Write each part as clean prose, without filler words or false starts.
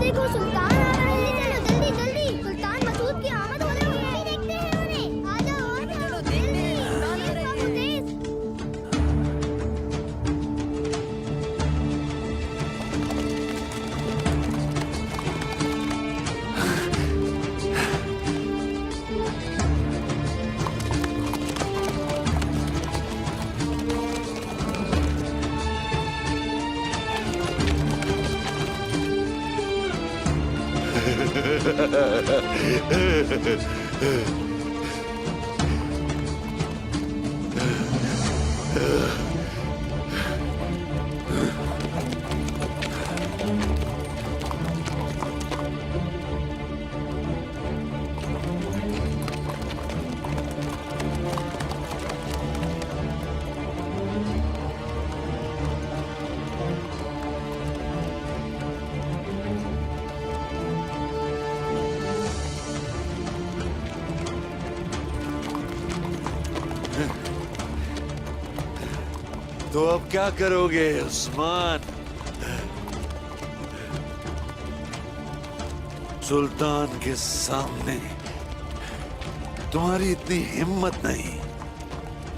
देखो सुल्तान आ रहे हैं। जल्दी जल्दी सुल्तान मसूद की आमद होने वाली है। देखते हैं उन्हें। आ जाओ आ जाओ जल्दी। बाबू तेज। तो अब क्या करोगे उस्मान? सुल्तान के सामने तुम्हारी इतनी हिम्मत नहीं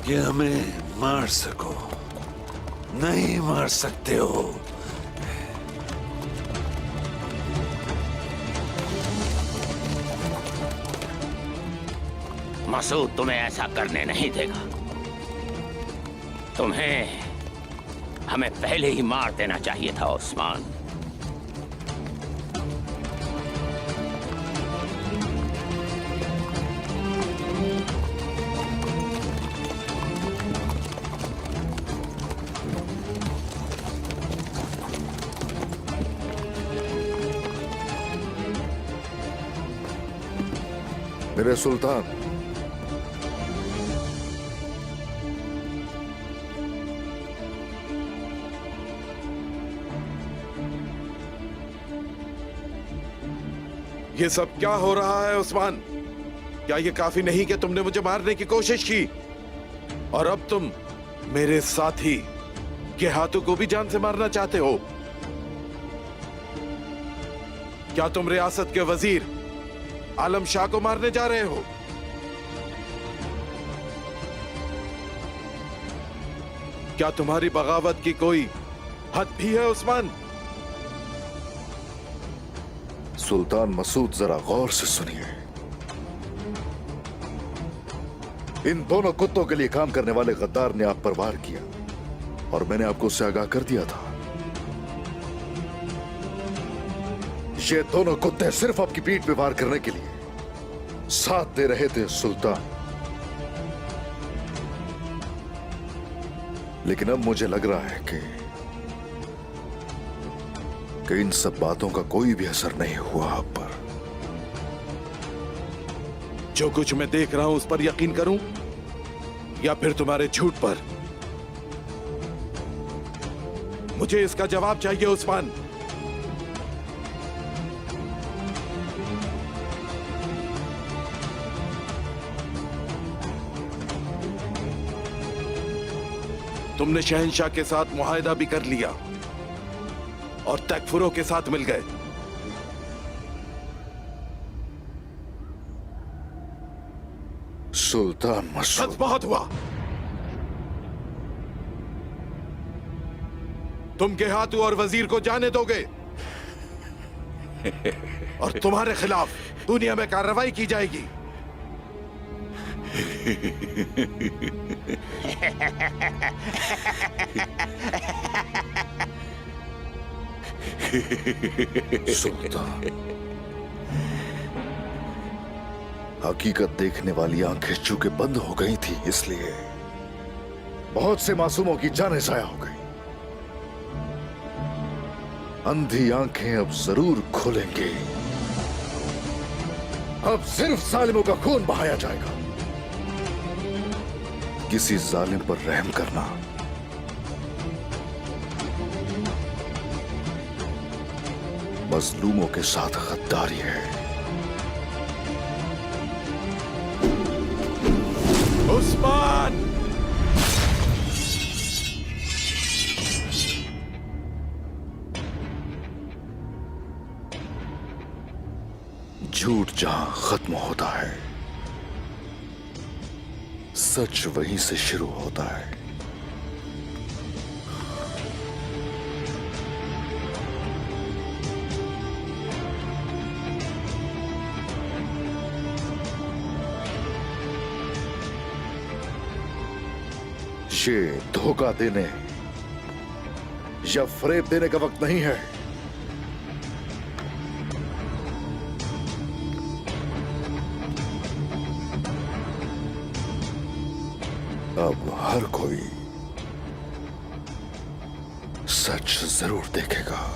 कि हमें मार सको। नहीं मार सकते हो। मसूद तुम्हें ऐसा करने नहीं देगा। तुम्हें हमें पहले ही मार देना चाहिए था उस्मान। मेरे सुल्तान, ये सब क्या हो रहा है उस्मान? क्या ये काफी नहीं कि तुमने मुझे मारने की कोशिश की और अब तुम मेरे साथी के हाथों को भी जान से मारना चाहते हो? क्या तुम रियासत के वजीर आलम शाह को मारने जा रहे हो? क्या तुम्हारी बगावत की कोई हद भी है उस्मान? सुल्तान मसूद, जरा गौर से सुनिए। इन दोनों कुत्तों के लिए काम करने वाले गद्दार ने आप पर वार किया और मैंने आपको उससे आगाह कर दिया था। ये दोनों कुत्ते सिर्फ आपकी पीठ पे वार करने के लिए साथ दे रहे थे सुल्तान। लेकिन अब मुझे लग रहा है कि इन सब बातों का कोई भी असर नहीं हुआ आप पर। जो कुछ मैं देख रहा हूं उस पर यकीन करूं या फिर तुम्हारे झूठ पर? मुझे इसका जवाब चाहिए उस्मान। तुमने शहंशाह के साथ मुआहदा भी कर लिया और तकफुरों के साथ मिल गए। सुल्तान मसूद, बस बहुत हुआ। तुम गेहातू और वजीर को जाने दोगे और तुम्हारे खिलाफ दुनिया में कार्रवाई की जाएगी। सुल्तान, हकीकत देखने वाली आंखें चूंकि बंद हो गई थी, इसलिए बहुत से मासूमों की जानें जाया हो गई। अंधी आंखें अब जरूर खुलेंगी। अब सिर्फ जालिमों का खून बहाया जाएगा। किसी जालिम पर रहम करना मजलूमों के साथ गद्दारी है। उस्मान! झूठ जहां खत्म होता है, सच वहीं से शुरू होता है। ये धोखा देने या फरेब देने का वक्त नहीं है। अब हर कोई सच जरूर देखेगा।